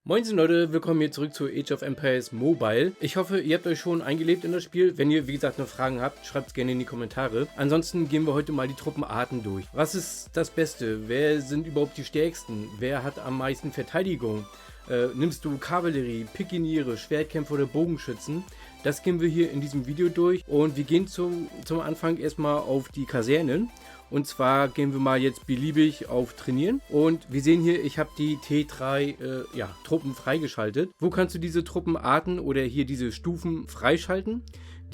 Moinsen Leute, willkommen hier zurück zu Age of Empires Mobile. Ich hoffe, ihr habt euch schon eingelebt in das Spiel. Wenn ihr, wie gesagt, noch Fragen habt, schreibt es gerne in die Kommentare. Ansonsten gehen wir heute mal die Truppenarten durch. Was ist das Beste? Wer sind überhaupt die stärksten? Wer hat am meisten Verteidigung? Nimmst du Kavallerie, Pikiniere, Schwertkämpfer oder Bogenschützen? Das gehen wir hier in diesem Video durch. Und wir gehen zum Anfang erstmal auf die Kasernen. Und zwar gehen wir mal jetzt beliebig auf Trainieren. Und wir sehen hier, ich habe die T3 Truppen freigeschaltet. Wo kannst du diese Truppenarten oder hier diese Stufen freischalten?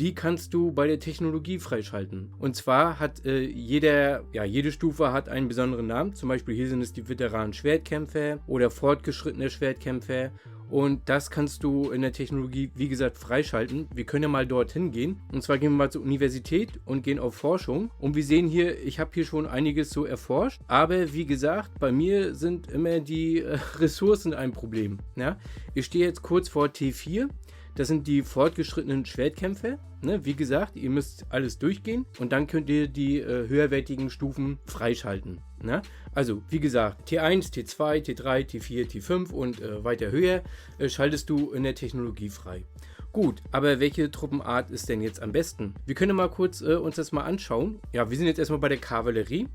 Die kannst du bei der Technologie freischalten. Und zwar hat jede Stufe hat einen besonderen Namen. Zum Beispiel hier sind es die Veteranen Schwertkämpfer oder fortgeschrittene Schwertkämpfer. Und das kannst du in der Technologie, wie gesagt, freischalten. Wir können ja mal dorthin gehen. Und zwar gehen wir mal zur Universität und gehen auf Forschung. Und wir sehen hier, ich habe hier schon einiges so erforscht. Aber wie gesagt, bei mir sind immer die Ressourcen ein Problem. Ja? Ich stehe jetzt kurz vor T4. Das sind die fortgeschrittenen Schwertkämpfer. Ne? Wie gesagt, ihr müsst alles durchgehen und dann könnt ihr die höherwertigen Stufen freischalten. Ne? Also, wie gesagt, T1, T2, T3, T4, T5 und weiter höher schaltest du in der Technologie frei. Gut, aber welche Truppenart ist denn jetzt am besten? Wir können mal kurz uns das mal anschauen. Ja, wir sind jetzt erstmal bei der Kavallerie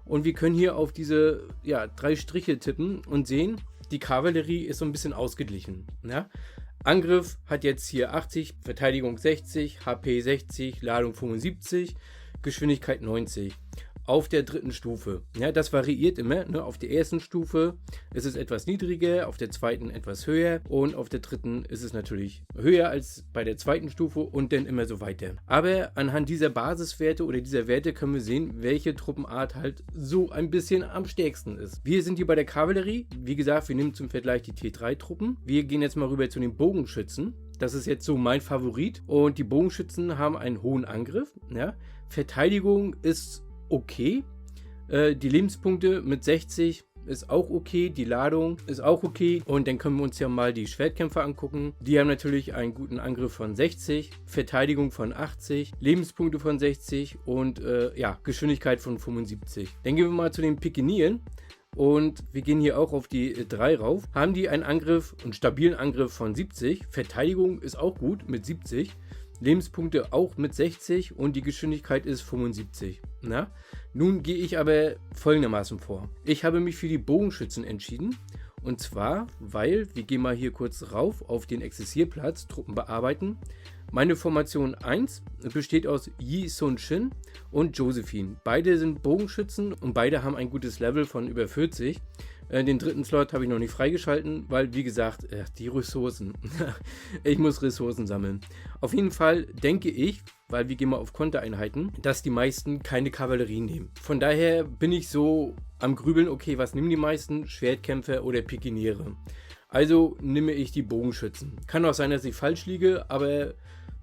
und wir können hier auf diese 3 Striche tippen und sehen, die Kavallerie ist so ein bisschen ausgeglichen. Ja? Angriff hat jetzt hier 80, Verteidigung 60, HP 60, Ladung 75, Geschwindigkeit 90. Auf der dritten Stufe. Ja, das variiert immer. Ne? Auf der ersten Stufe ist es etwas niedriger, auf der zweiten etwas höher und auf der dritten ist es natürlich höher als bei der zweiten Stufe und dann immer so weiter. Aber anhand dieser Basiswerte oder dieser Werte können wir sehen, welche Truppenart halt so ein bisschen am stärksten ist. Wir sind hier bei der Kavallerie. Wie gesagt, wir nehmen zum Vergleich die T3-Truppen. Wir gehen jetzt mal rüber zu den Bogenschützen. Das ist jetzt so mein Favorit. Und die Bogenschützen haben einen hohen Angriff. Ja? Verteidigung ist okay. Die Lebenspunkte mit 60 ist auch okay. Die Ladung ist auch okay. Und dann können wir uns ja mal die Schwertkämpfer angucken. Die haben natürlich einen guten Angriff von 60, Verteidigung von 80, Lebenspunkte von 60 und Geschwindigkeit von 75. Dann gehen wir mal zu den Pikinieren. Und wir gehen hier auch auf die 3 rauf. Haben die einen Angriff, einen stabilen Angriff von 70. Verteidigung ist auch gut mit 70. Lebenspunkte auch mit 60 und die Geschwindigkeit ist 75. Na? Nun gehe ich aber folgendermaßen vor. Ich habe mich für die Bogenschützen entschieden. Und zwar, weil, wir gehen mal hier kurz rauf auf den Exerzierplatz, Truppen bearbeiten. Meine Formation 1 besteht aus Yi Sun-Shin und Josephine. Beide sind Bogenschützen und beide haben ein gutes Level von über 40. Den dritten Slot habe ich noch nicht freigeschalten, weil, wie gesagt, die Ressourcen. Ich muss Ressourcen sammeln. Auf jeden Fall denke ich, weil wir gehen mal auf Kontereinheiten, dass die meisten keine Kavallerie nehmen. Von daher bin ich so am Grübeln, okay, was nehmen die meisten? Schwertkämpfer oder Pikiniere? Also nehme ich die Bogenschützen. Kann auch sein, dass ich falsch liege, aber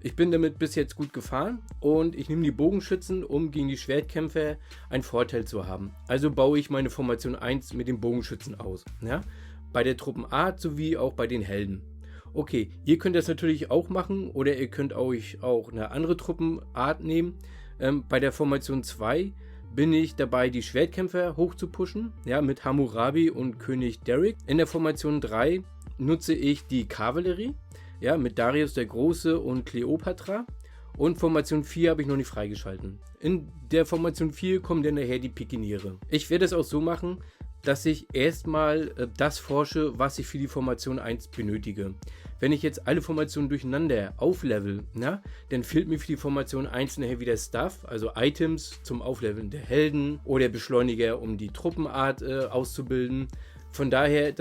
ich bin damit bis jetzt gut gefahren und ich nehme die Bogenschützen, um gegen die Schwertkämpfer einen Vorteil zu haben. Also baue ich meine Formation 1 mit den Bogenschützen aus. Ja? Bei der Truppenart sowie auch bei den Helden. Okay, ihr könnt das natürlich auch machen oder ihr könnt euch auch eine andere Truppenart nehmen. Bei der Formation 2 bin ich dabei, die Schwertkämpfer hoch zu pushen, ja, mit Hammurabi und König Derek. In der Formation 3 nutze ich die Kavallerie. Ja, mit Darius der Große und Kleopatra. Und Formation 4 habe ich noch nicht freigeschalten. In der Formation 4 kommen dann nachher die Pikiniere. Ich werde es auch so machen, dass ich erstmal das forsche, was ich für die Formation 1 benötige. Wenn ich jetzt alle Formationen durcheinander auflevel, dann fehlt mir für die Formation 1 nachher wieder Stuff, also Items zum Aufleveln der Helden oder Beschleuniger, um die Truppenart auszubilden. Von daher,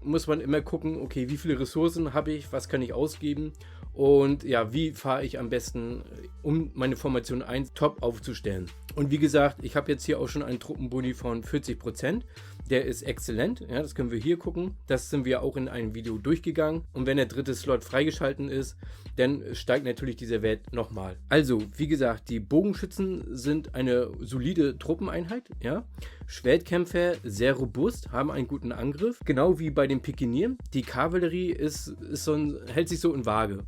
muss man immer gucken, okay, wie viele Ressourcen habe ich, was kann ich ausgeben und ja, wie fahre ich am besten, um meine Formation 1 top aufzustellen. Und wie gesagt, ich habe jetzt hier auch schon einen Truppenboni von 40%. Der ist exzellent, ja, das können wir hier gucken. Das sind wir auch in einem Video durchgegangen. Und wenn der dritte Slot freigeschalten ist, dann steigt natürlich dieser Wert nochmal. Also, wie gesagt, die Bogenschützen sind eine solide Truppeneinheit. Ja? Schwertkämpfer sehr robust, haben einen guten Angriff. Genau wie bei den Pikinieren. Die Kavallerie hält sich so in Waage.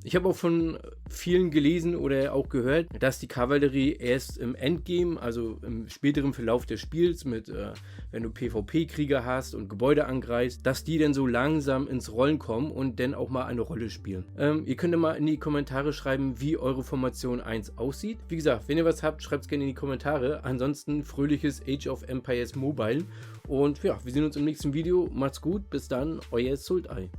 Ich habe auch von vielen gelesen oder auch gehört, dass die Kavallerie erst im Endgame, also im späteren Verlauf des Spiels, wenn du PvP-Krieger hast und Gebäude angreifst, dass die dann so langsam ins Rollen kommen und dann auch mal eine Rolle spielen. Ihr könnt mal in die Kommentare schreiben, wie eure Formation 1 aussieht. Wie gesagt, wenn ihr was habt, schreibt es gerne in die Kommentare. Ansonsten fröhliches Age of Empires Mobile. Und ja, wir sehen uns im nächsten Video. Macht's gut, bis dann, euer Sultai.